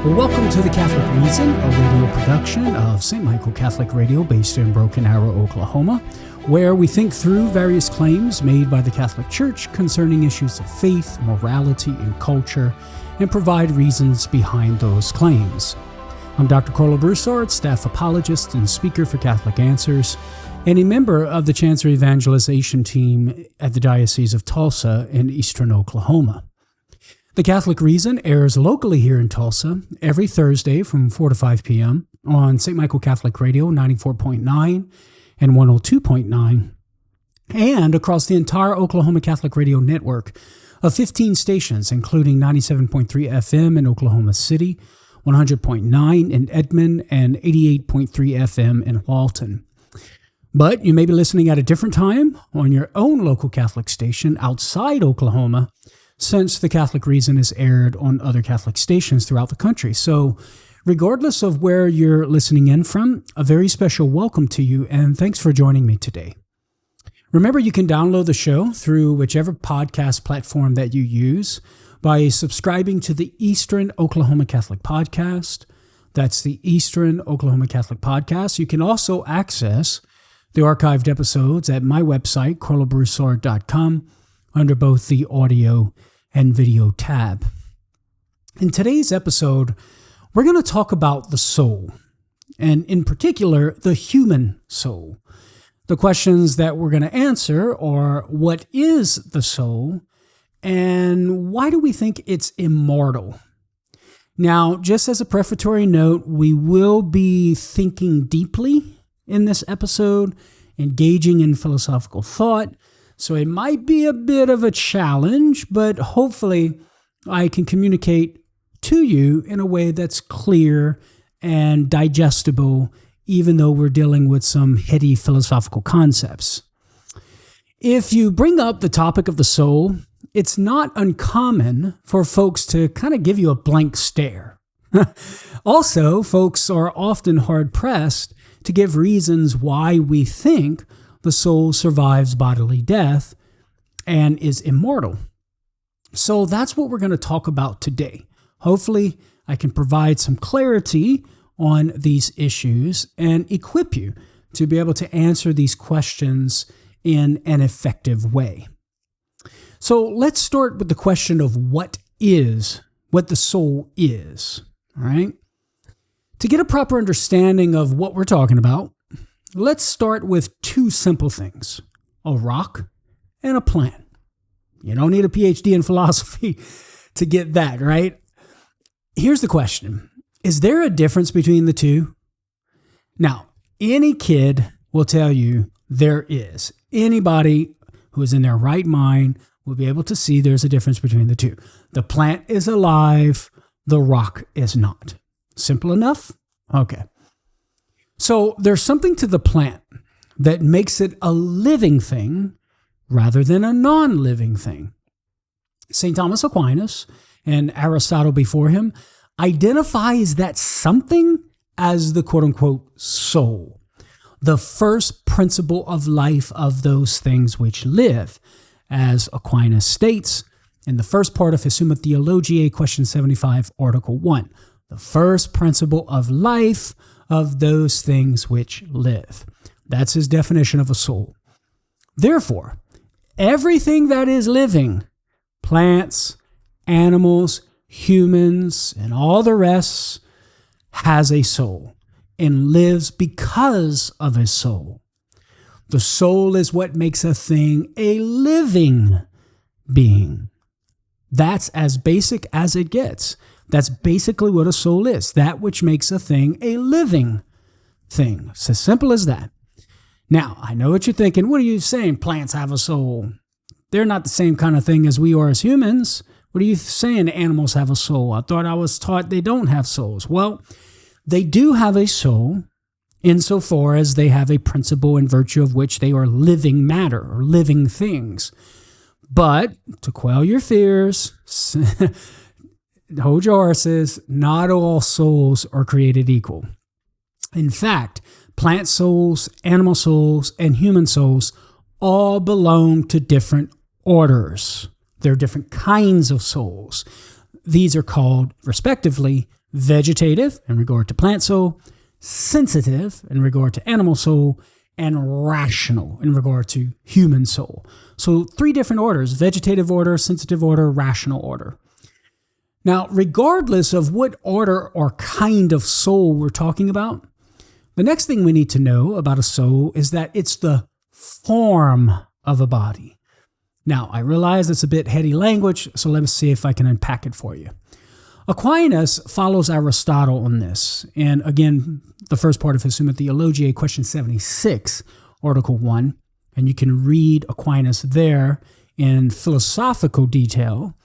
Well, welcome to The Catholic Reason, a radio production of St. Michael Catholic Radio based in Broken Arrow, Oklahoma, where we think through various claims made by the Catholic Church concerning issues of faith, morality, and culture, and provide reasons behind those claims. I'm Dr. Karlo Broussard, staff apologist and speaker for Catholic Answers, and a member of the Chancery Evangelization team at the Diocese of Tulsa in eastern Oklahoma. The Catholic Reason airs locally here in Tulsa every Thursday from 4 to 5 p.m. on St. Michael Catholic Radio 94.9 and 102.9, and across the entire Oklahoma Catholic Radio network of 15 stations, including 97.3 FM in Oklahoma City, 100.9 in Edmond, and 88.3 FM in Walton. But you may be listening at a different time on your own local Catholic station outside Oklahoma, since the Catholic Reason is aired on other Catholic stations throughout the country. So regardless of where you're listening in from, a very special welcome to you, and thanks for joining me today. Remember, you can download the show through whichever podcast platform that you use by subscribing to the Eastern Oklahoma Catholic Podcast. That's the Eastern Oklahoma Catholic Podcast. You can also access the archived episodes at my website, karlobroussard.com, under both the audio and video tab. In today's episode, we're going to talk about the soul, and in particular, the human soul. The questions that we're going to answer are, what is the soul, and why do we think it's immortal? Now, just as a prefatory note, we will be thinking deeply in this episode, engaging in philosophical thought, so it might be a bit of a challenge, but hopefully I can communicate to you in a way that's clear and digestible, even though we're dealing with some heady philosophical concepts. If you bring up the topic of the soul, it's not uncommon for folks to kind of give you a blank stare. Also, folks are often hard-pressed to give reasons why we think the soul survives bodily death and is immortal. So that's what we're going to talk about today. Hopefully, I can provide some clarity on these issues and equip you to be able to answer these questions in an effective way. So let's start with the question of what the soul is, all right? To get a proper understanding of what we're talking about, let's start with two simple things, a rock and a plant. You don't need a PhD in philosophy to get that, right? Here's the question. Is there a difference between the two? Now, any kid will tell you there is. Anybody who is in their right mind will be able to see there's a difference between the two. The plant is alive, the rock is not. Simple enough? Okay. So there's something to the plant that makes it a living thing rather than a non-living thing. St. Thomas Aquinas and Aristotle before him identifies that something as the quote-unquote soul, the first principle of life of those things which live, as Aquinas states in the first part of his Summa Theologiae, question 75, article 1, the first principle of life of those things which live. That's his definition of a soul. Therefore, everything that is living, plants, animals, humans, and all the rest, has a soul and lives because of a soul. The soul is what makes a thing a living being. That's as basic as it gets. That's basically what a soul is, that which makes a thing a living thing. It's as simple as that. Now, I know what you're thinking. What are you saying? Plants have a soul. They're not the same kind of thing as we are as humans. What are you saying? Animals have a soul. I thought I was taught they don't have souls. Well, they do have a soul insofar as they have a principle in virtue of which they are living matter or living things. But to quell your fears, hold your horses, not all souls are created equal. In fact, plant souls, animal souls, and human souls all belong to different orders. There are different kinds of souls. These are called, respectively, vegetative in regard to plant soul, sensitive in regard to animal soul, and rational in regard to human soul. So 3 different orders: vegetative order, sensitive order, rational order. Now, regardless of what order or kind of soul we're talking about, the next thing we need to know about a soul is that it's the form of a body. Now, I realize it's a bit heady language, so let me see if I can unpack it for you. Aquinas follows Aristotle on this. And again, the first part of his Summa Theologiae, question 76, Article 1. And you can read Aquinas there in philosophical detail.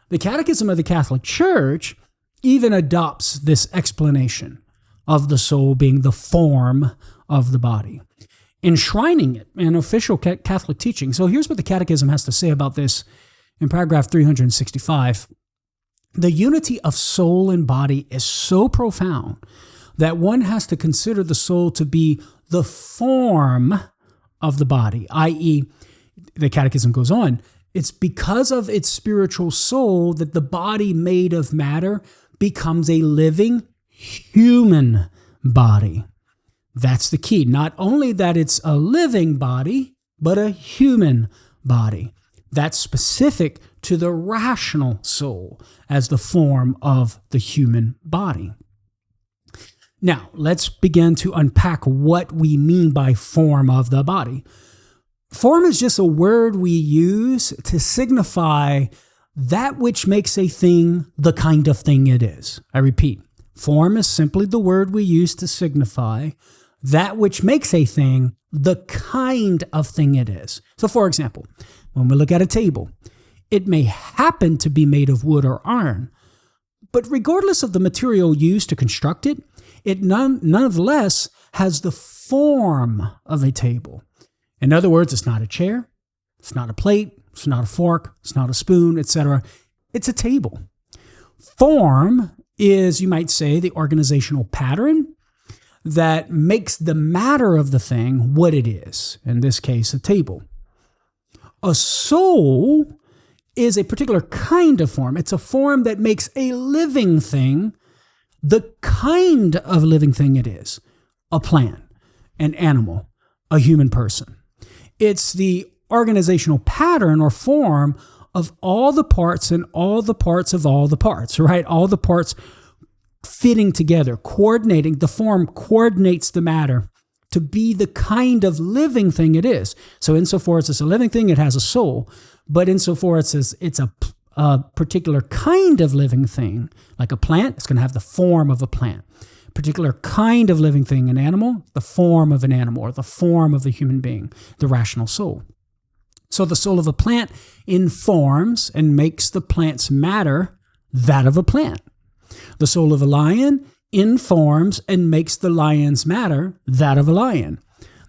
The Catechism of the Catholic Church even adopts this explanation of the soul being the form of the body, enshrining it in official Catholic teaching. So here's what the Catechism has to say about this in paragraph 365. The unity of soul and body is so profound that one has to consider the soul to be the form of the body, i.e., the Catechism goes on, it's because of its spiritual soul that the body made of matter becomes a living human body. That's the key. Not only that it's a living body, but a human body. That's specific to the rational soul as the form of the human body. Now, let's begin to unpack what we mean by form of the body. Form is just a word we use to signify that which makes a thing the kind of thing it is. I repeat, form is simply the word we use to signify that which makes a thing the kind of thing it is. So, for example, when we look at a table, it may happen to be made of wood or iron, but regardless of the material used to construct it, it nonetheless has the form of a table. In other words, it's not a chair, it's not a plate, it's not a fork, it's not a spoon, etc. It's a table. Form is, you might say, the organizational pattern that makes the matter of the thing what it is, in this case, a table. A soul is a particular kind of form. It's a form that makes a living thing the kind of living thing it is: a plant, an animal, a human person. It's the organizational pattern or form of all the parts and all the parts of all the parts, right? All the parts fitting together, coordinating. The form coordinates the matter to be the kind of living thing it is. So insofar as it's a living thing, it has a soul. But insofar as it's a particular kind of living thing, like a plant, it's going to have the form of a plant. Particular kind of living thing, an animal, the form of an animal, or the form of a human being, the rational soul. So the soul of a plant informs and makes the plant's matter that of a plant. The soul of a lion informs and makes the lion's matter that of a lion.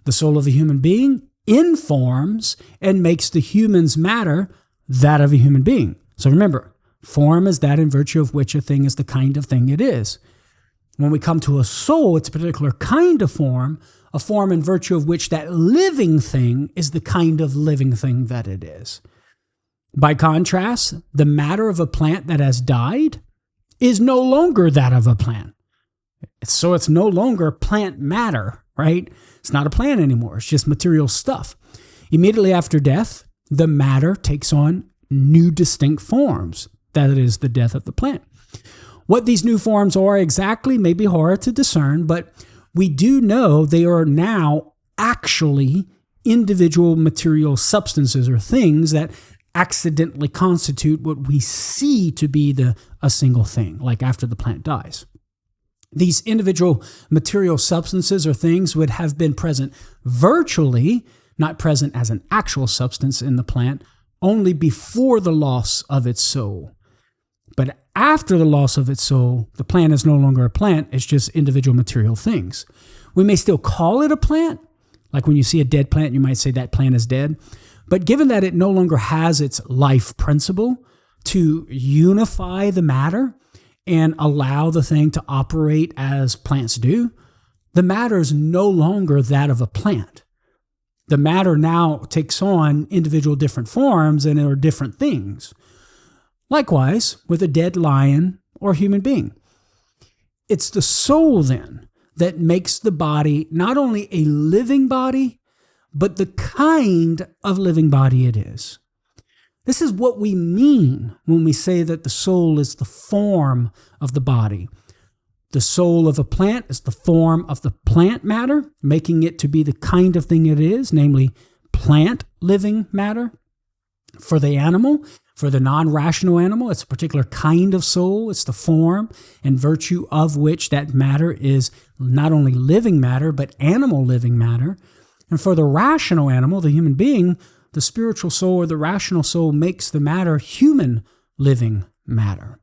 The soul of a human being informs and makes the human's matter that of a human being. So remember, form is that in virtue of which a thing is the kind of thing it is. When we come to a soul, it's a particular kind of form, a form in virtue of which that living thing is the kind of living thing that it is. By contrast, the matter of a plant that has died is no longer that of a plant. So it's no longer plant matter, right? It's not a plant anymore. It's just material stuff. Immediately after death, the matter takes on new distinct forms. That is the death of the plant. What these new forms are exactly may be hard to discern, but we do know they are now actually individual material substances or things that accidentally constitute what we see to be a single thing, like after the plant dies. These individual material substances or things would have been present virtually, not present as an actual substance in the plant, only before the loss of its soul. But after the loss of its soul, the plant is no longer a plant, it's just individual material things. We may still call it a plant, like when you see a dead plant, you might say that plant is dead. But given that it no longer has its life principle to unify the matter and allow the thing to operate as plants do, the matter is no longer that of a plant. The matter now takes on individual different forms and are different things. Likewise, with a dead lion or human being. It's the soul then that makes the body not only a living body, but the kind of living body it is. This is what we mean when we say that the soul is the form of the body. The soul of a plant is the form of the plant matter, making it to be the kind of thing it is, namely plant living matter. For the animal, for the non-rational animal, it's a particular kind of soul. It's the form in virtue of which that matter is not only living matter, but animal living matter. And for the rational animal, the human being, the spiritual soul or the rational soul makes the matter human living matter.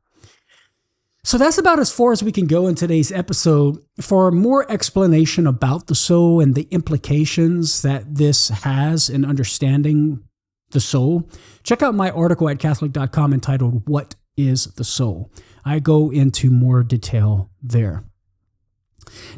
So that's about as far as we can go in today's episode. For more explanation about the soul and the implications that this has in understanding the soul, check out my article at Catholic.com entitled, "What is the Soul?" I go into more detail there.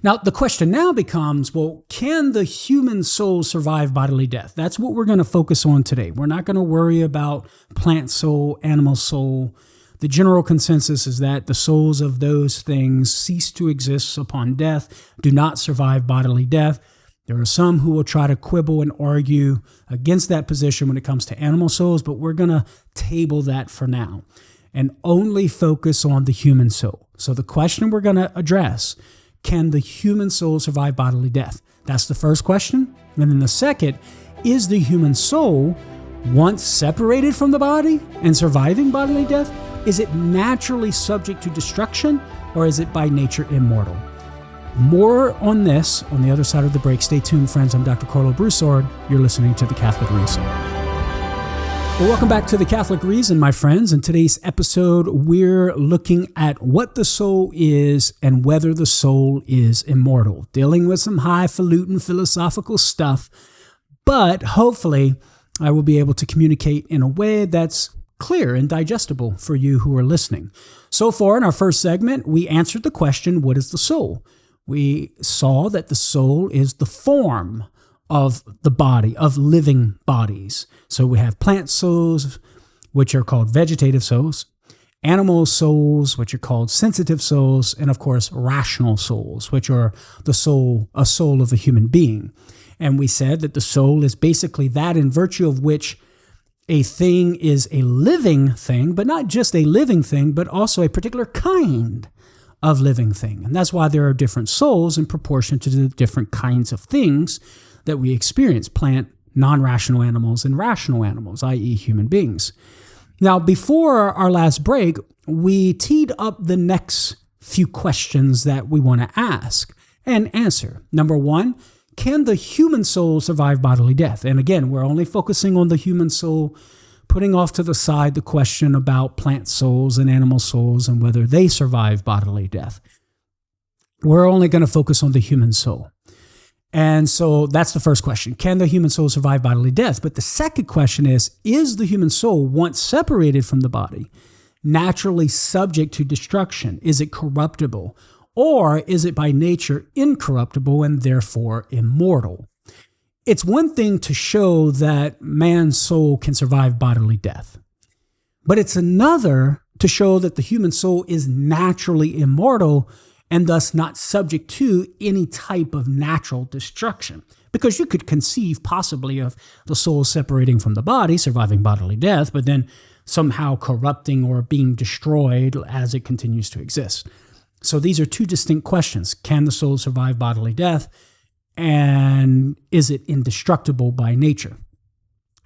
Now, the question now becomes, well, can the human soul survive bodily death? That's what we're going to focus on today. We're not going to worry about plant soul, animal soul. The general consensus is that the souls of those things cease to exist upon death, do not survive bodily death. There are some who will try to quibble and argue against that position when it comes to animal souls, but we're going to table that for now and only focus on the human soul. So the question we're going to address, can the human soul survive bodily death? That's the first question. And then the second, is the human soul, once separated from the body and surviving bodily death, is it naturally subject to destruction, or is it by nature immortal? More on this on the other side of the break. Stay tuned, friends. I'm Dr. Karlo Broussard. You're listening to The Catholic Reason. Well, welcome back to The Catholic Reason, my friends. In today's episode, we're looking at what the soul is and whether the soul is immortal, dealing with some highfalutin philosophical stuff, but hopefully I will be able to communicate in a way that's clear and digestible for you who are listening. So far in our first segment, we answered the question, what is the soul? We saw that the soul is the form of the body, of living bodies. So we have plant souls, which are called vegetative souls, animal souls, which are called sensitive souls, and of course, rational souls, which are a soul of a human being. And we said that the soul is basically that in virtue of which a thing is a living thing, but not just a living thing, but also a particular kind of living thing. And that's why there are different souls in proportion to the different kinds of things that we experience, plant, non-rational animals, and rational animals, i.e. human beings. Now, before our last break, we teed up the next few questions that we want to ask and answer. Number one, can the human soul survive bodily death? And again, we're only focusing on the human soul, putting off to the side the question about plant souls and animal souls and whether they survive bodily death. We're only going to focus on the human soul. And so that's the first question. Can the human soul survive bodily death? But the second question is the human soul, once separated from the body, naturally subject to destruction? Is it corruptible? Or is it by nature incorruptible and therefore immortal? It's one thing to show that man's soul can survive bodily death, but it's another to show that the human soul is naturally immortal and thus not subject to any type of natural destruction. Because you could conceive possibly of the soul separating from the body, surviving bodily death, but then somehow corrupting or being destroyed as it continues to exist. So these are two distinct questions. Can the soul survive bodily death? And is it indestructible by nature?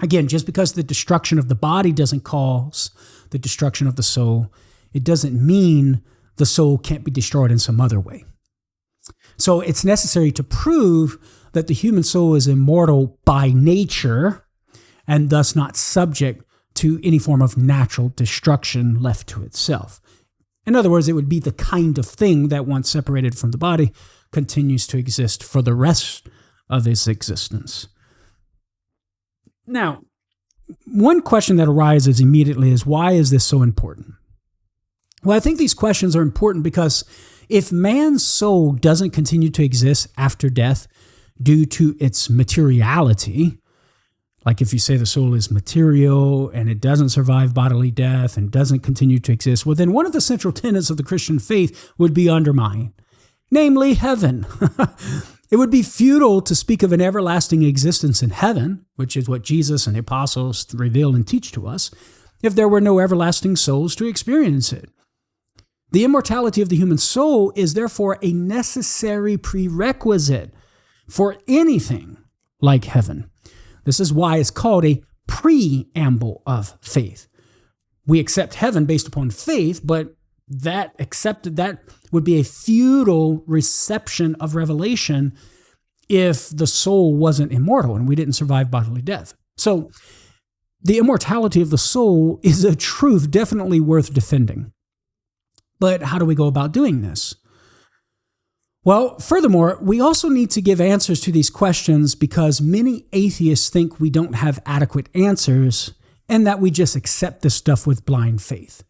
Again, just because the destruction of the body doesn't cause the destruction of the soul, it doesn't mean the soul can't be destroyed in some other way. So it's necessary to prove that the human soul is immortal by nature and thus not subject to any form of natural destruction left to itself. In other words, it would be the kind of thing that once separated from the body continues to exist for the rest of its existence. Now, one question that arises immediately is, why is this so important? Well, I think these questions are important because if man's soul doesn't continue to exist after death due to its materiality, Like if you say the soul is material and it doesn't survive bodily death and doesn't continue to exist, well, then one of the central tenets of the Christian faith would be undermined, namely heaven. It would be futile to speak of an everlasting existence in heaven, which is what Jesus and the apostles reveal and teach to us, if there were no everlasting souls to experience it. The immortality of the human soul is therefore a necessary prerequisite for anything like heaven. This is why it's called a preamble of faith. We accept heaven based upon faith, but that would be a futile reception of revelation if the soul wasn't immortal and we didn't survive bodily death. So the immortality of the soul is a truth definitely worth defending. But how do we go about doing this? Well, furthermore, we also need to give answers to these questions because many atheists think we don't have adequate answers and that we just accept this stuff with blind faith.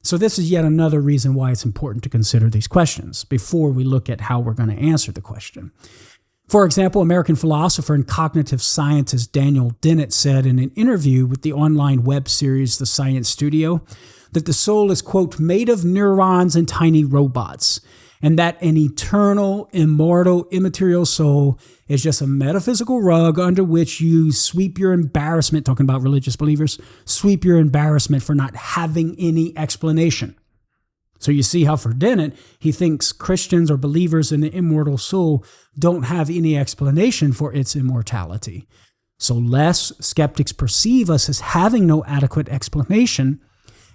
So this is yet another reason why it's important to consider these questions before we look at how we're going to answer the question. For example, American philosopher and cognitive scientist Daniel Dennett said in an interview with the online web series The Science Studio that the soul is, quote, made of neurons and tiny robots, and that an eternal, immortal, immaterial soul is just a metaphysical rug under which you sweep your embarrassment, talking about religious believers, sweep your embarrassment for not having any explanation. So you see how for Dennett, he thinks Christians or believers in the immortal soul don't have any explanation for its immortality. So lest skeptics perceive us as having no adequate explanation,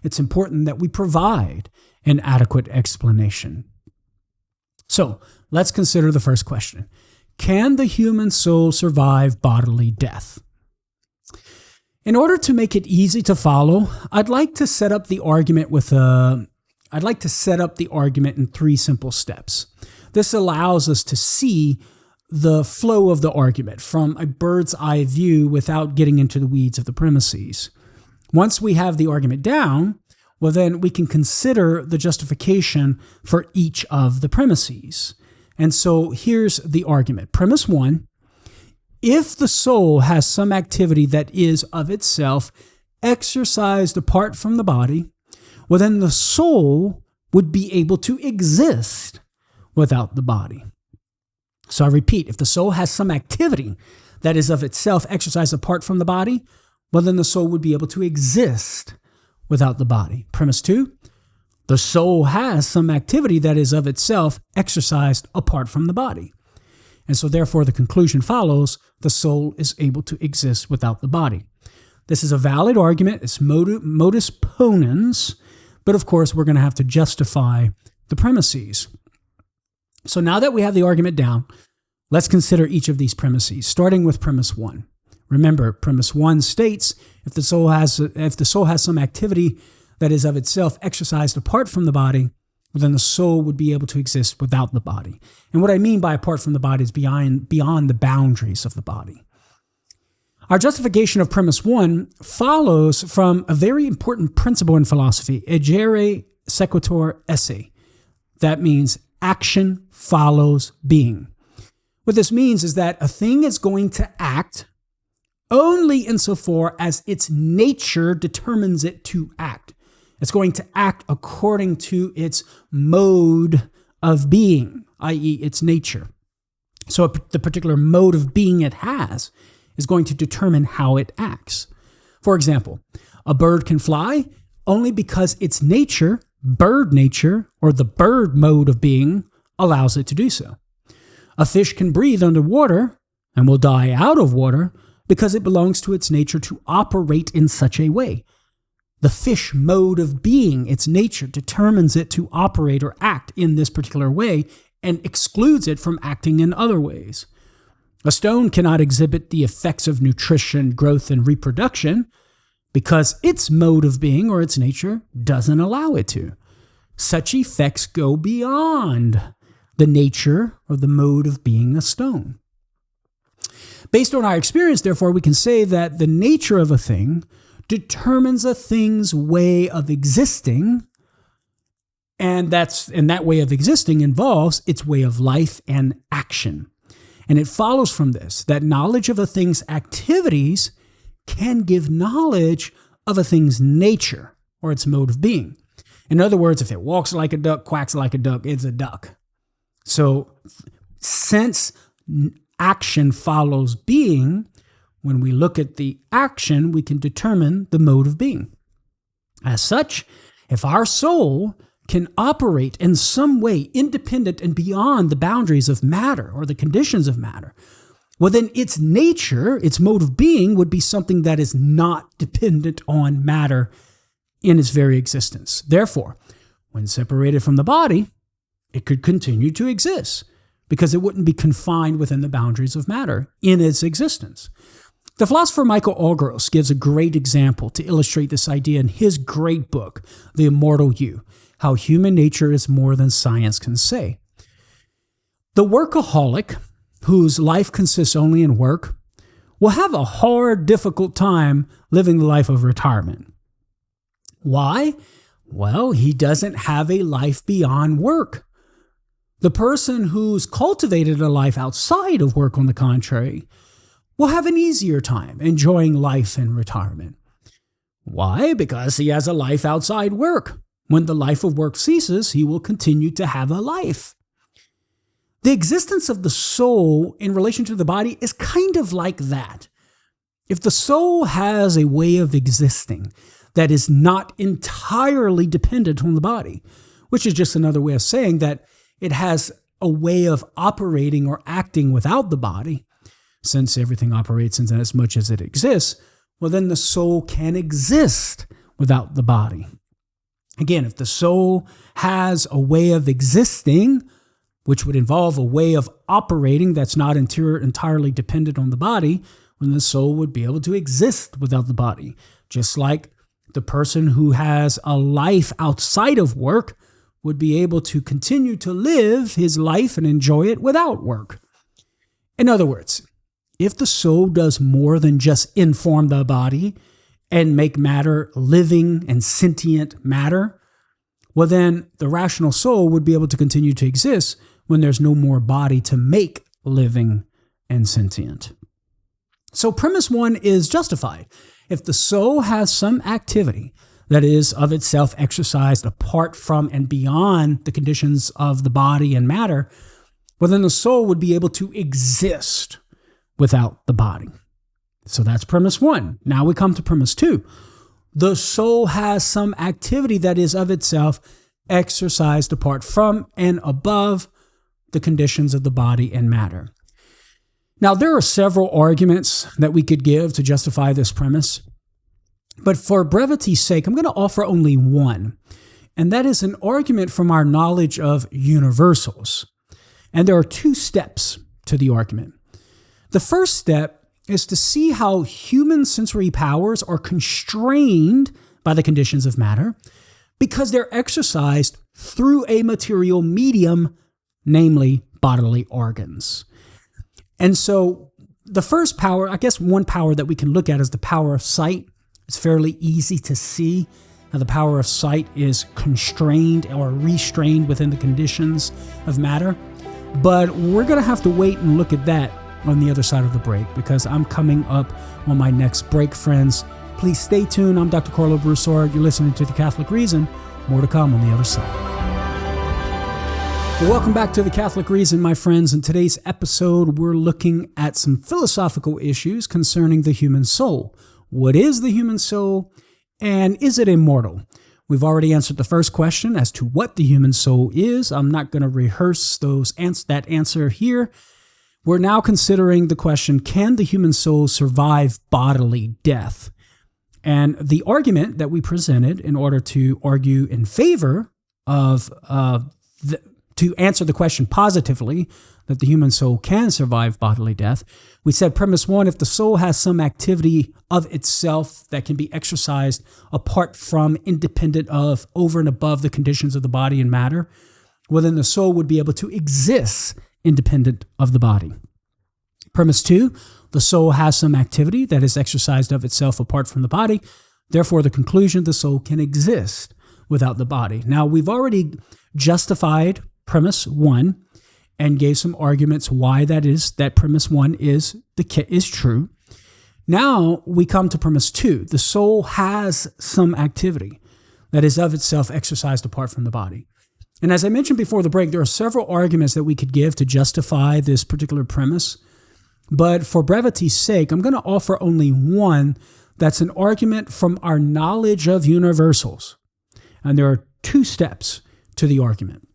it's important that we provide an adequate explanation. So let's consider the first question. Can the human soul survive bodily death? In order to make it easy to follow, I'd like to set up the argument in 3 simple steps. This allows us to see the flow of the argument from a bird's eye view without getting into the weeds of the premises. Once we have the argument down, well, then we can consider the justification for each of the premises. And so here's the argument. Premise 1, if the soul has some activity that is of itself exercised apart from the body, well, then the soul would be able to exist without the body. So I repeat, if the soul has some activity that is of itself exercised apart from the body, well, then the soul would be able to exist without the body. Premise 2, the soul has some activity that is of itself exercised apart from the body. And so therefore the conclusion follows, the soul is able to exist without the body. This is a valid argument. It's modus ponens, but of course we're going to have to justify the premises. So now that we have the argument down, let's consider each of these premises, starting with premise 1. Remember, premise 1 states, if the soul has some activity that is of itself exercised apart from the body, well, then the soul would be able to exist without the body. And what I mean by apart from the body is beyond the boundaries of the body. Our justification of premise 1 follows from a very important principle in philosophy, agere sequitur esse. That means action follows being. What this means is that a thing is going to act only insofar as its nature determines it to act. It's going to act according to its mode of being, i.e. its nature. So the particular mode of being it has is going to determine how it acts. For example, a bird can fly only because its nature, bird nature, or the bird mode of being, allows it to do so. A fish can breathe underwater and will die out of water because it belongs to its nature to operate in such a way. The fish mode of being, its nature, determines it to operate or act in this particular way and excludes it from acting in other ways. A stone cannot exhibit the effects of nutrition, growth, and reproduction because its mode of being or its nature doesn't allow it to. Such effects go beyond the nature or the mode of being a stone. Based on our experience, therefore, we can say that the nature of a thing determines a thing's way of existing, and that way of existing involves its way of life and action. And it follows from this that knowledge of a thing's activities can give knowledge of a thing's nature or its mode of being. In other words, if it walks like a duck, quacks like a duck, it's a duck. So since action follows being, when we look at the action, we can determine the mode of being. As such, if our soul can operate in some way independent and beyond the boundaries of matter or the conditions of matter, well, then its nature, its mode of being, would be something that is not dependent on matter in its very existence. Therefore, when separated from the body, it could continue to exist because it wouldn't be confined within the boundaries of matter in its existence. The philosopher Michael Algros gives a great example to illustrate this idea in his great book, The Immortal You, How Human Nature is More Than Science Can Say. The workaholic, whose life consists only in work, will have a hard, difficult time living the life of retirement. Why? Well, he doesn't have a life beyond work. The person who's cultivated a life outside of work, on the contrary, will have an easier time enjoying life in retirement. Why? Because he has a life outside work. When the life of work ceases, he will continue to have a life. The existence of the soul in relation to the body is kind of like that. If the soul has a way of existing that is not entirely dependent on the body, which is just another way of saying that it has a way of operating or acting without the body, since everything operates in as much as it exists, well, then the soul can exist without the body. Again, if the soul has a way of existing, which would involve a way of operating that's not entirely dependent on the body, then the soul would be able to exist without the body. Just like the person who has a life outside of work would be able to continue to live his life and enjoy it without work. In other words, if the soul does more than just inform the body and make matter living and sentient matter, well, then the rational soul would be able to continue to exist when there's no more body to make living and sentient. So premise one is justified. If the soul has some activity that is of itself exercised apart from and beyond the conditions of the body and matter, well, then the soul would be able to exist without the body. So that's premise one. Now we come to premise two. The soul has some activity that is of itself exercised apart from and above the conditions of the body and matter. Now, there are several arguments that we could give to justify this premise, but for brevity's sake, I'm going to offer only one, and that is an argument from our knowledge of universals. And there are two steps to the argument. The first step is to see how human sensory powers are constrained by the conditions of matter because they're exercised through a material medium, namely bodily organs. And so the first power, I guess one power that we can look at is the power of sight. It's fairly easy to see how the power of sight is constrained or restrained within the conditions of matter. But we're going to have to wait and look at that on the other side of the break because I'm coming up on my next break, friends. Please stay tuned. I'm Dr. Karlo Broussard. You're listening to The Catholic Reason. More to come on the other side. Well, welcome back to The Catholic Reason, my friends. In today's episode, we're looking at some philosophical issues concerning the human soul. What is the human soul, and is it immortal? We've already answered the first question as to what the human soul is. I'm not going to rehearse that answer here. We're now considering the question, can the human soul survive bodily death? And the argument that we presented in order to argue in favor of to answer the question positively, that the human soul can survive bodily death, we said premise one, if the soul has some activity of itself that can be exercised apart from, independent of, over and above the conditions of the body and matter, well, then the soul would be able to exist independent of the body. Premise two, the soul has some activity that is exercised of itself apart from the body. Therefore, the conclusion, the soul can exist without the body. Now, we've already justified premise one and gave some arguments why that is, that premise one is true. Now we come to premise 2. The soul has some activity that is of itself exercised apart from the body. And as I mentioned before the break, there are several arguments that we could give to justify this particular premise. But for brevity's sake, I'm going to offer only one that's an argument from our knowledge of universals. And there are 2 steps to the argument.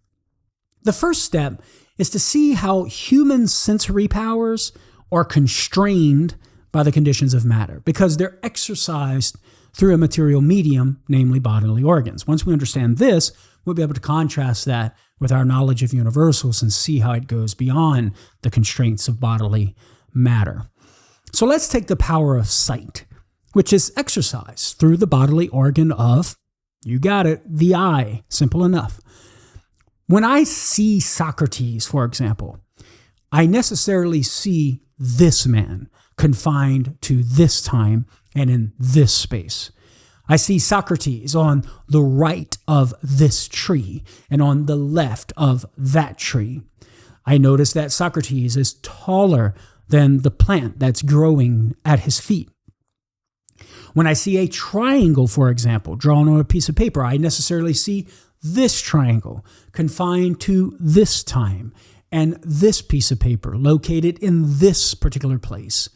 The first step is to see how human sensory powers are constrained by the conditions of matter, because they're exercised through a material medium, namely bodily organs. Once we understand this, we'll be able to contrast that with our knowledge of universals and see how it goes beyond the constraints of bodily matter. So let's take the power of sight, which is exercised through the bodily organ of, you got it, the eye. Simple enough. When I see Socrates, for example, I necessarily see this man confined to this time and in this space. I see Socrates on the right of this tree and on the left of that tree. I notice that Socrates is taller than the plant that's growing at his feet. When I see a triangle, for example, drawn on a piece of paper, I necessarily see this triangle confined to this time and this piece of paper located in this particular place.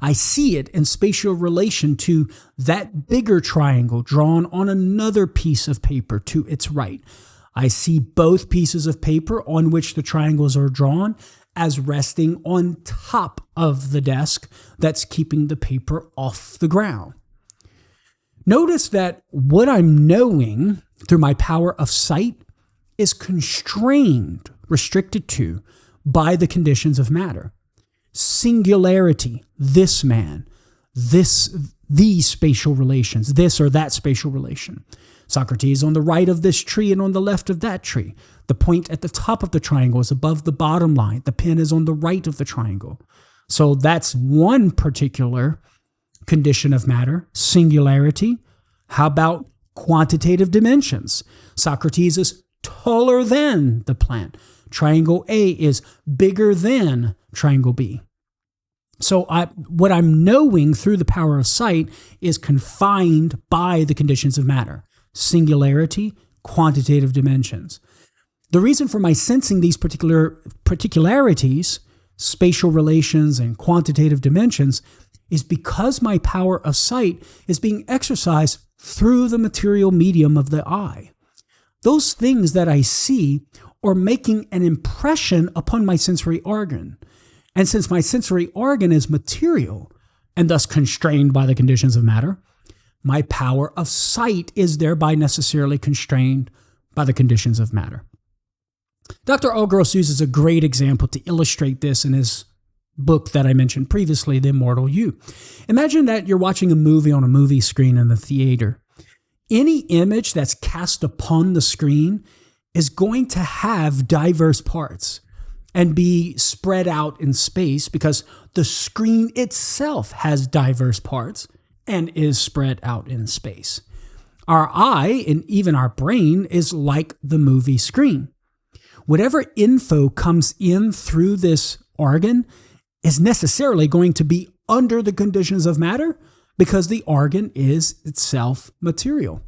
I see it in spatial relation to that bigger triangle drawn on another piece of paper to its right. I see both pieces of paper on which the triangles are drawn as resting on top of the desk that's keeping the paper off the ground. Notice that what I'm knowing through my power of sight is constrained, restricted to, by the conditions of matter. Singularity, this man, these spatial relations, this or that spatial relation. Socrates on the right of this tree and on the left of that tree. The point at the top of the triangle is above the bottom line. The pen is on the right of the triangle. So that's one particular condition of matter, singularity. How about quantitative dimensions? Socrates is taller than the plant. Triangle A is bigger than triangle B. So what I'm knowing through the power of sight is confined by the conditions of matter, singularity, quantitative dimensions. The reason for my sensing these particularities, spatial relations and quantitative dimensions, is because my power of sight is being exercised through the material medium of the eye. Those things that I see are making an impression upon my sensory organ. And since my sensory organ is material and thus constrained by the conditions of matter, my power of sight is thereby necessarily constrained by the conditions of matter. Dr. Allgross uses a great example to illustrate this in his book that I mentioned previously, The Immortal You. Imagine that you're watching a movie on a movie screen in the theater. Any image that's cast upon the screen is going to have diverse parts and be spread out in space because the screen itself has diverse parts and is spread out in space. Our eye and even our brain is like the movie screen. Whatever info comes in through this organ is necessarily going to be under the conditions of matter because the organ is itself material.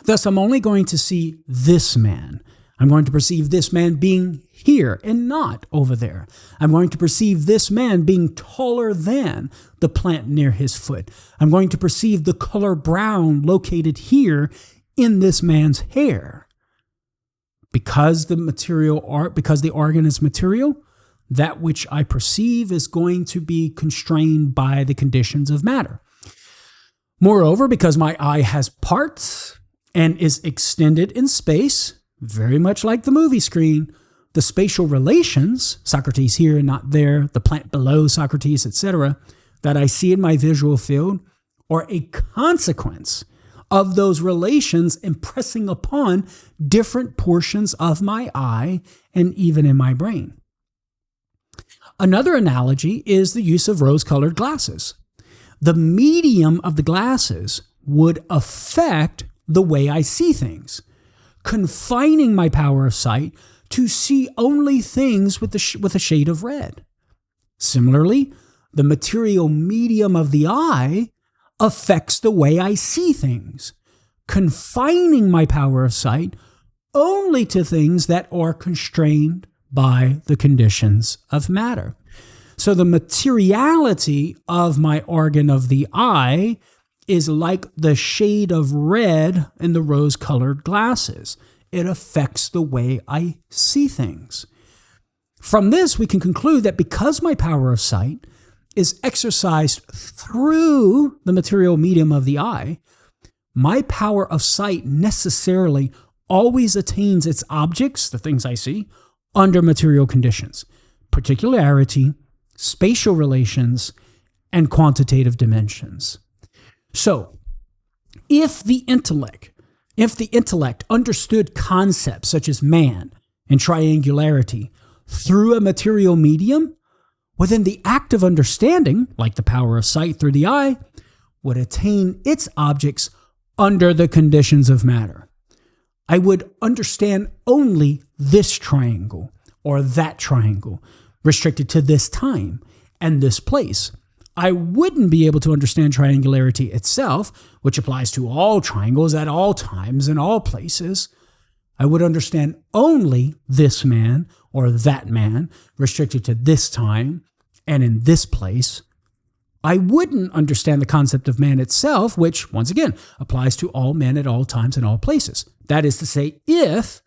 Thus, I'm only going to see this man. I'm going to perceive this man being here and not over there. I'm going to perceive this man being taller than the plant near his foot. I'm going to perceive the color brown located here in this man's hair. Because the organ is material, that which I perceive is going to be constrained by the conditions of matter. Moreover, because my eye has parts and is extended in space, very much like the movie screen, the spatial relations, Socrates here and not there, the plant below Socrates, etc., that I see in my visual field are a consequence of those relations impressing upon different portions of my eye and even in my brain. Another analogy is the use of rose-colored glasses. The medium of the glasses would affect the way I see things, confining my power of sight to see only things with a shade of red. Similarly, the material medium of the eye affects the way I see things, confining my power of sight only to things that are constrained by the conditions of matter. So the materiality of my organ of the eye is like the shade of red in the rose-colored glasses. It affects the way I see things. From this, we can conclude that because my power of sight is exercised through the material medium of the eye, my power of sight necessarily always attains its objects, the things I see, under material conditions, particularity, spatial relations, and quantitative dimensions. So, if the intellect understood concepts such as man and triangularity through a material medium, well, then the act of understanding, like the power of sight through the eye, would attain its objects under the conditions of matter. I would understand only this triangle or that triangle, restricted to this time and this place. I wouldn't be able to understand triangularity itself, which applies to all triangles at all times and all places. I would understand only this man or that man, restricted to this time and in this place. I wouldn't understand the concept of man itself, which, once again, applies to all men at all times and all places. That is to say, if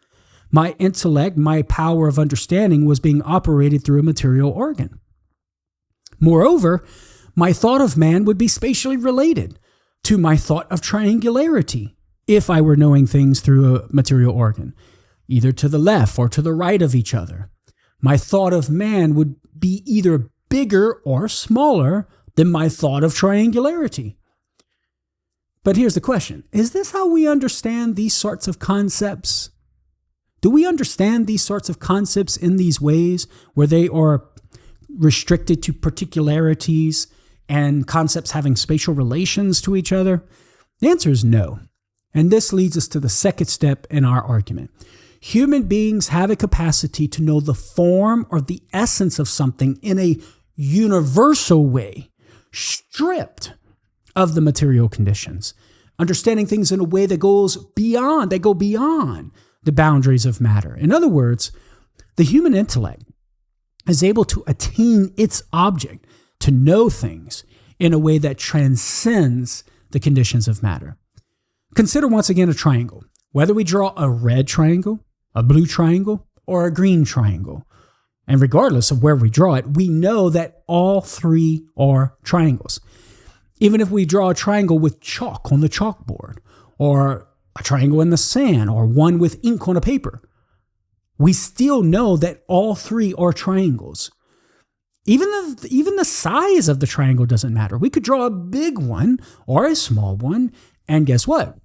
my intellect, my power of understanding was being operated through a material organ. Moreover, my thought of man would be spatially related to my thought of triangularity if I were knowing things through a material organ, either to the left or to the right of each other. My thought of man would be either bigger or smaller than my thought of triangularity. But here's the question. Is this how we understand these sorts of concepts? Do we understand these sorts of concepts in these ways where they are restricted to particularities and concepts having spatial relations to each other? The answer is no. And this leads us to the second step in our argument. Human beings have a capacity to know the form or the essence of something in a universal way, stripped of the material conditions, understanding things in a way that go beyond the boundaries of matter. In other words, the human intellect is able to attain its object, to know things in a way that transcends the conditions of matter. Consider once again a triangle. Whether we draw a red triangle, a blue triangle, or a green triangle, and regardless of where we draw it, we know that all three are triangles. Even if we draw a triangle with chalk on the chalkboard, or a triangle in the sand, or one with ink on a paper, we still know that all three are triangles. Even the size of the triangle doesn't matter. We could draw a big one or a small one, and guess what?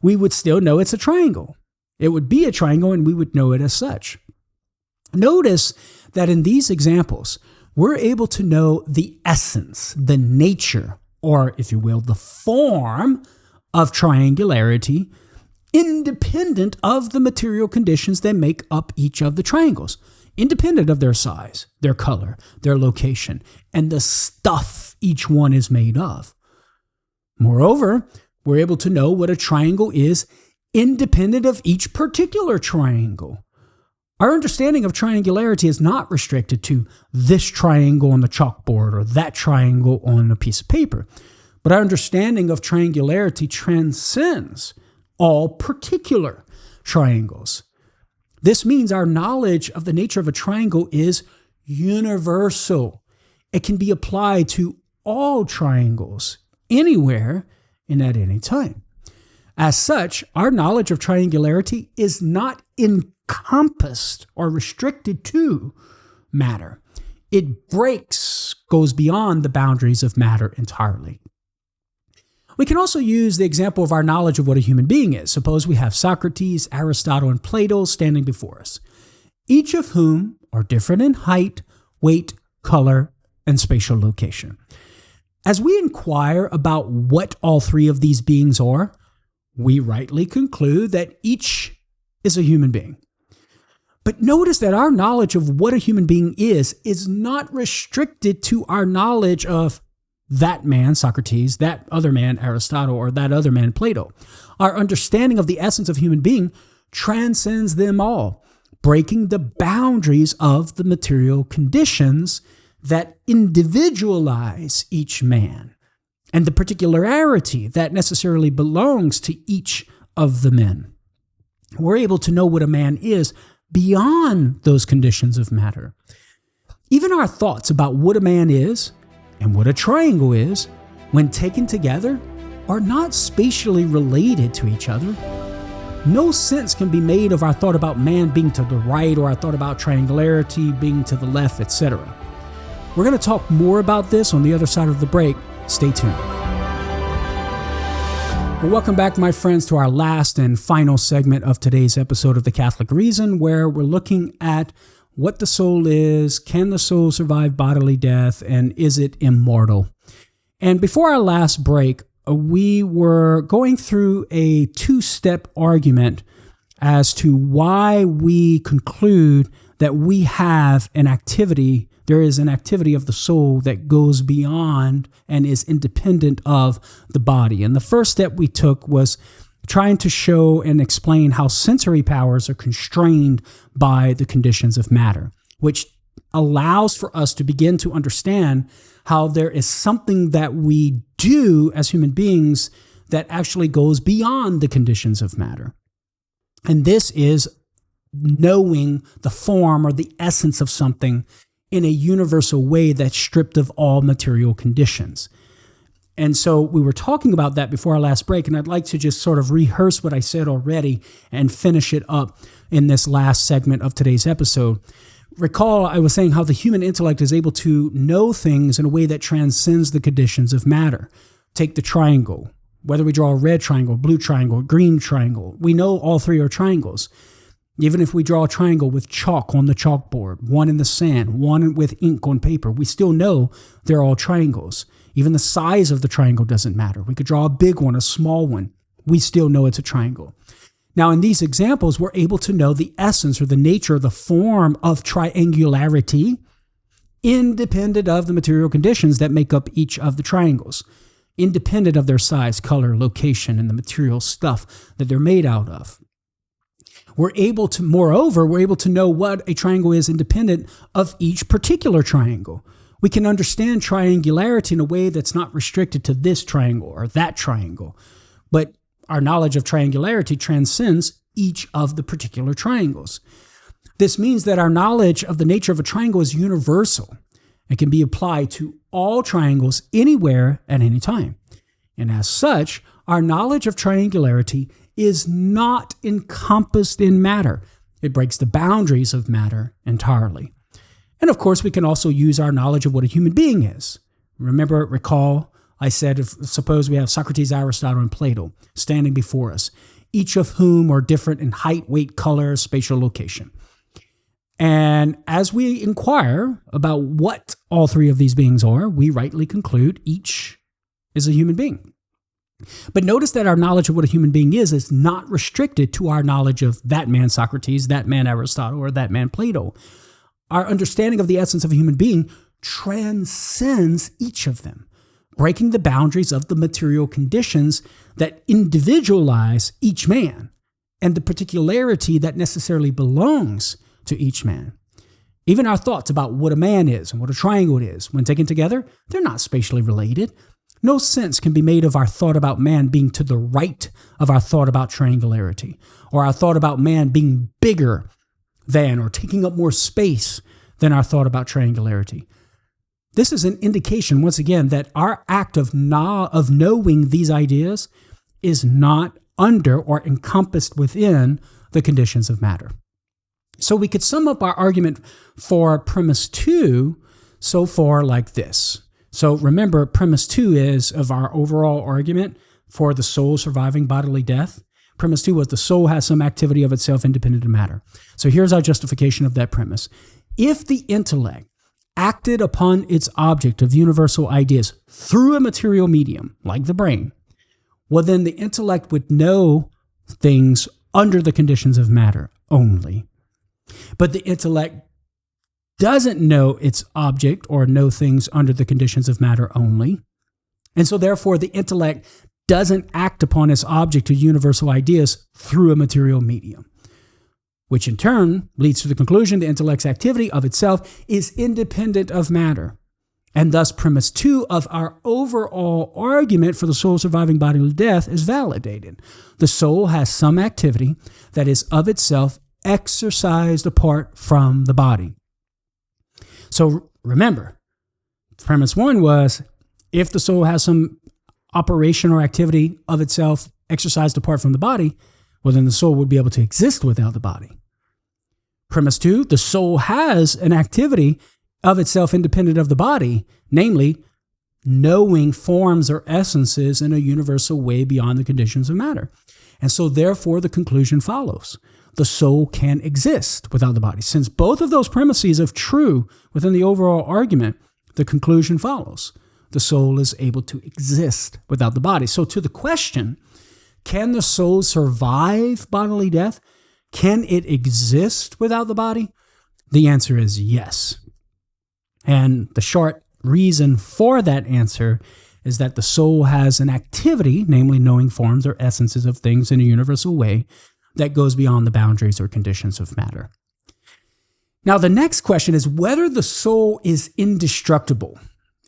We would still know it's a triangle. It would be a triangle, and we would know it as such. Notice that in these examples, we're able to know the essence, the nature, or if you will, the form of triangularity, independent of the material conditions that make up each of the triangles, independent of their size, their color, their location, and the stuff each one is made of. Moreover, we're able to know what a triangle is independent of each particular triangle. Our understanding of triangularity is not restricted to this triangle on the chalkboard or that triangle on a piece of paper, but our understanding of triangularity transcends all particular triangles. This means our knowledge of the nature of a triangle is universal. It can be applied to all triangles, anywhere and at any time. As such, our knowledge of triangularity is not encompassed or restricted to matter. It goes beyond the boundaries of matter entirely. We can also use the example of our knowledge of what a human being is. Suppose we have Socrates, Aristotle, and Plato standing before us, each of whom are different in height, weight, color, and spatial location. As we inquire about what all three of these beings are, we rightly conclude that each is a human being. But notice that our knowledge of what a human being is not restricted to our knowledge of that man, Socrates, that other man, Aristotle, or that other man, Plato. Our understanding of the essence of human being transcends them all, breaking the boundaries of the material conditions that individualize each man and the particularity that necessarily belongs to each of the men. We're able to know what a man is beyond those conditions of matter. Even our thoughts about what a man is and what a triangle is, when taken together, are not spatially related to each other. No sense can be made of our thought about man being to the right or our thought about triangularity being to the left, etc. We're going to talk more about this on the other side of the break. Stay tuned. Well, welcome back, my friends, to our last and final segment of today's episode of The Catholic Reason, where we're looking at what the soul is, can the soul survive bodily death, and is it immortal? And before our last break, we were going through a two-step argument as to why we conclude that we have an activity, there is an activity of the soul that goes beyond and is independent of the body. And the first step we took was trying to show and explain how sensory powers are constrained by the conditions of matter, which allows for us to begin to understand how there is something that we do as human beings that actually goes beyond the conditions of matter. And this is knowing the form or the essence of something in a universal way that's stripped of all material conditions. And so we were talking about that before our last break, and I'd like to just sort of rehearse what I said already and finish it up in this last segment of today's episode. Recall, I was saying how the human intellect is able to know things in a way that transcends the conditions of matter. Take the triangle. Whether we draw a red triangle, blue triangle, green triangle, we know all three are triangles. Even if we draw a triangle with chalk on the chalkboard, one in the sand, one with ink on paper, we still know they're all triangles. Even the size of the triangle doesn't matter. We could draw a big one, a small one. We still know it's a triangle. Now, in these examples, we're able to know the essence or the nature, the form of triangularity, independent of the material conditions that make up each of the triangles, independent of their size, color, location, and the material stuff that they're made out of. Moreover, we're able to know what a triangle is independent of each particular triangle. We can understand triangularity in a way that's not restricted to this triangle or that triangle, but our knowledge of triangularity transcends each of the particular triangles. This means that our knowledge of the nature of a triangle is universal and can be applied to all triangles anywhere at any time. And as such, our knowledge of triangularity is not encompassed in matter. It breaks the boundaries of matter entirely. And of course, we can also use our knowledge of what a human being is. Recall, I said, suppose we have Socrates, Aristotle, and Plato standing before us, each of whom are different in height, weight, color, spatial location. And as we inquire about what all three of these beings are, we rightly conclude each is a human being. But notice that our knowledge of what a human being is not restricted to our knowledge of that man Socrates, that man Aristotle, or that man Plato. Our understanding of the essence of a human being transcends each of them, breaking the boundaries of the material conditions that individualize each man and the particularity that necessarily belongs to each man. Even our thoughts about what a man is and what a triangle is, when taken together, they're not spatially related. No sense can be made of our thought about man being to the right of our thought about triangularity, or our thought about man being bigger than or taking up more space than our thought about triangularity. This is an indication, once again, that our act of knowing these ideas is not under or encompassed within the conditions of matter. So we could sum up our argument for premise 2 so far like this. So remember, premise 2 is of our overall argument for the soul surviving bodily death. Premise 2 was the soul has some activity of itself independent of matter. So here's our justification of that premise. If the intellect acted upon its object of universal ideas through a material medium, like the brain, well, then the intellect would know things under the conditions of matter only. But the intellect doesn't know its object or know things under the conditions of matter only. And so therefore the intellect doesn't act upon its object or universal ideas through a material medium, which in turn leads to the conclusion the intellect's activity of itself is independent of matter. And thus premise 2 of our overall argument for the soul surviving bodily death is validated. The soul has some activity that is of itself exercised apart from the body. So remember, premise 1 was if the soul has some operation or activity of itself exercised apart from the body, well, then the soul would be able to exist without the body. Premise 2, the soul has an activity of itself independent of the body, namely knowing forms or essences in a universal way beyond the conditions of matter. And so therefore the conclusion follows. The soul can exist without the body. Since both of those premises are true within the overall argument, the conclusion follows. The soul is able to exist without the body. So to the question, can the soul survive bodily death? Can it exist without the body? The answer is yes. And the short reason for that answer is that the soul has an activity, namely knowing forms or essences of things in a universal way, that goes beyond the boundaries or conditions of matter. Now, the next question is whether the soul is indestructible.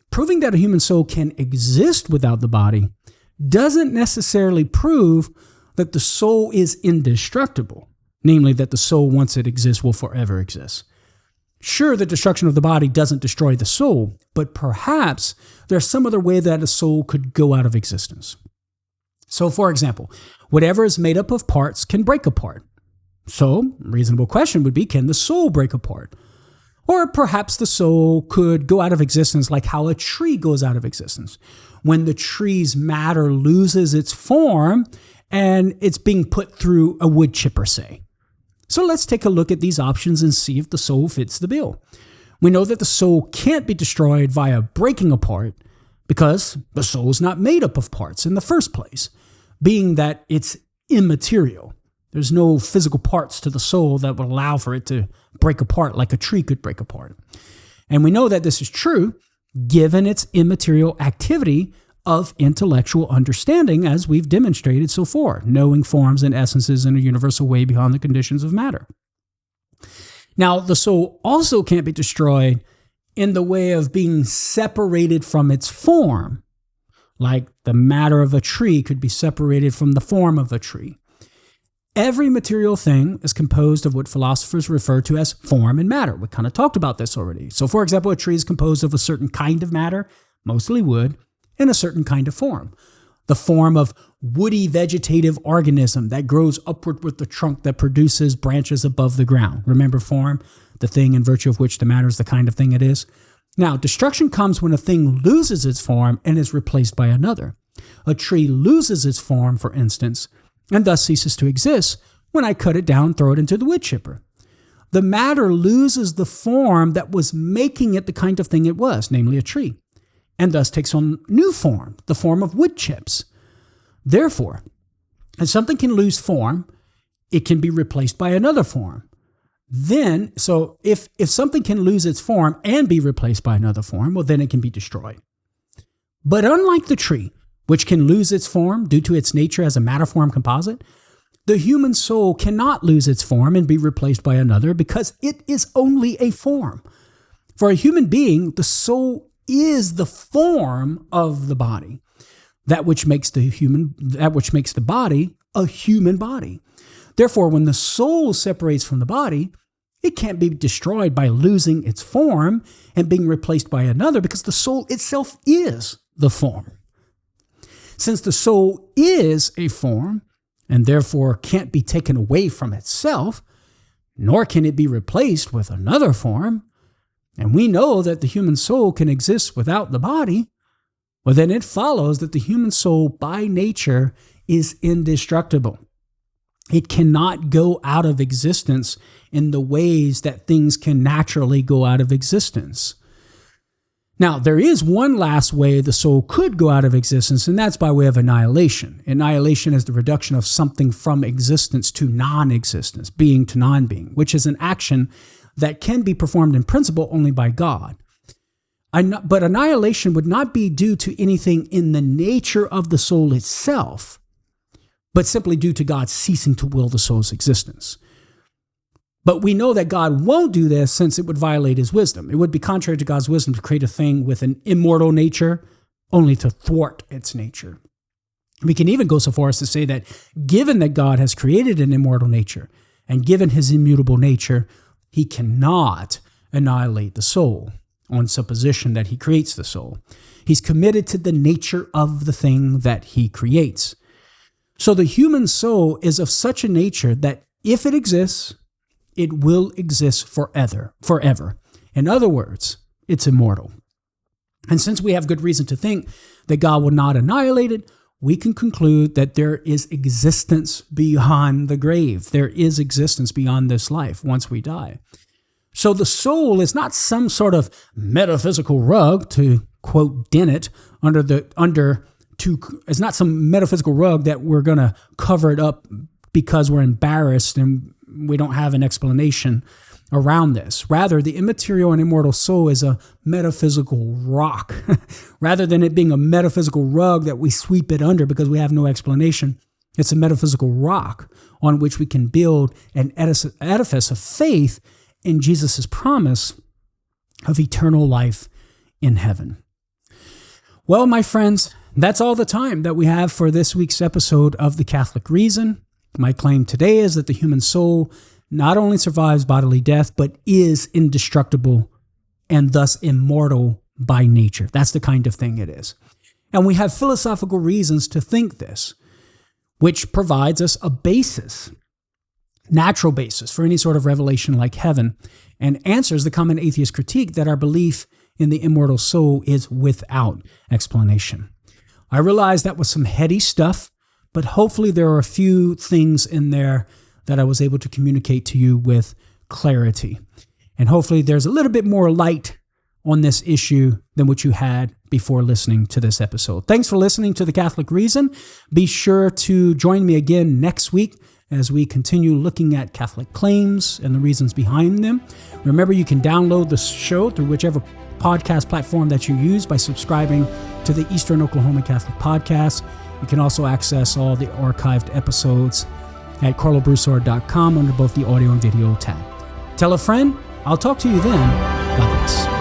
Proving that a human soul can exist without the body doesn't necessarily prove that the soul is indestructible, namely that the soul, once it exists, will forever exist. Sure, the destruction of the body doesn't destroy the soul, but perhaps there's some other way that a soul could go out of existence. So, for example, whatever is made up of parts can break apart. So, a reasonable question would be, can the soul break apart? Or perhaps the soul could go out of existence like how a tree goes out of existence. When the tree's matter loses its form and it's being put through a wood chipper, say. So let's take a look at these options and see if the soul fits the bill. We know that the soul can't be destroyed via breaking apart because the soul is not made up of parts in the first place, being that it's immaterial. There's no physical parts to the soul that would allow for it to break apart like a tree could break apart. And we know that this is true given its immaterial activity of intellectual understanding, as we've demonstrated so far, knowing forms and essences in a universal way beyond the conditions of matter. Now, the soul also can't be destroyed in the way of being separated from its form, like the matter of a tree could be separated from the form of a tree. Every material thing is composed of what philosophers refer to as form and matter. We kind of talked about this already. So, for example, a tree is composed of a certain kind of matter, mostly wood, and a certain kind of form. The form of woody vegetative organism that grows upward with the trunk that produces branches above the ground. Remember form, the thing in virtue of which the matter is the kind of thing it is. Now, destruction comes when a thing loses its form and is replaced by another. A tree loses its form, for instance, and thus ceases to exist when I cut it down and throw it into the wood chipper. The matter loses the form that was making it the kind of thing it was, namely a tree, and thus takes on new form, the form of wood chips. Therefore, if something can lose form, it can be replaced by another form. Then, so if something can lose its form and be replaced by another form, well, then it can be destroyed. But unlike the tree, which can lose its form due to its nature as a matter-form composite, the human soul cannot lose its form and be replaced by another because it is only a form. For a human being, the soul is the form of the body, that which makes the body a human body. Therefore, when the soul separates from the body, it can't be destroyed by losing its form and being replaced by another because the soul itself is the form. Since the soul is a form and therefore can't be taken away from itself, nor can it be replaced with another form, and we know that the human soul can exist without the body, well, then it follows that the human soul by nature is indestructible. It cannot go out of existence in the ways that things can naturally go out of existence. Now, there is one last way the soul could go out of existence, and that's by way of annihilation. Annihilation is the reduction of something from existence to non-existence, being to non-being, which is an action that can be performed in principle only by God. But annihilation would not be due to anything in the nature of the soul itself, but simply due to God ceasing to will the soul's existence. But we know that God won't do this since it would violate his wisdom. It would be contrary to God's wisdom to create a thing with an immortal nature only to thwart its nature. We can even go so far as to say that given that God has created an immortal nature and given his immutable nature, he cannot annihilate the soul on supposition that he creates the soul. He's committed to the nature of the thing that he creates. So the human soul is of such a nature that if it exists, it will exist forever. In other words, it's immortal. And since we have good reason to think that God will not annihilate it, we can conclude that there is existence beyond the grave. There is existence beyond this life once we die. So the soul is not some sort of metaphysical rug, to quote Dennett, it's not some metaphysical rug that we're going to cover it up because we're embarrassed and we don't have an explanation around this. Rather, the immaterial and immortal soul is a metaphysical rock. Rather than it being a metaphysical rug that we sweep it under because we have no explanation, it's a metaphysical rock on which we can build an edifice of faith in Jesus' promise of eternal life in heaven. Well, my friends, that's all the time that we have for this week's episode of The Catholic Reason. My claim today is that the human soul not only survives bodily death, but is indestructible and thus immortal by nature. That's the kind of thing it is. And we have philosophical reasons to think this, which provides us a basis, natural basis for any sort of revelation like heaven, and answers the common atheist critique that our belief in the immortal soul is without explanation. I realize that was some heady stuff, but hopefully there are a few things in there that I was able to communicate to you with clarity. And hopefully there's a little bit more light on this issue than what you had before listening to this episode. Thanks for listening to The Catholic Reason. Be sure to join me again next week as we continue looking at Catholic claims and the reasons behind them. Remember, you can download the show through whichever podcast platform that you use by subscribing to the Eastern Oklahoma Catholic Podcast. You can also access all the archived episodes at karlobroussard.com under both the audio and video tab. Tell a friend. I'll talk to you then. God bless.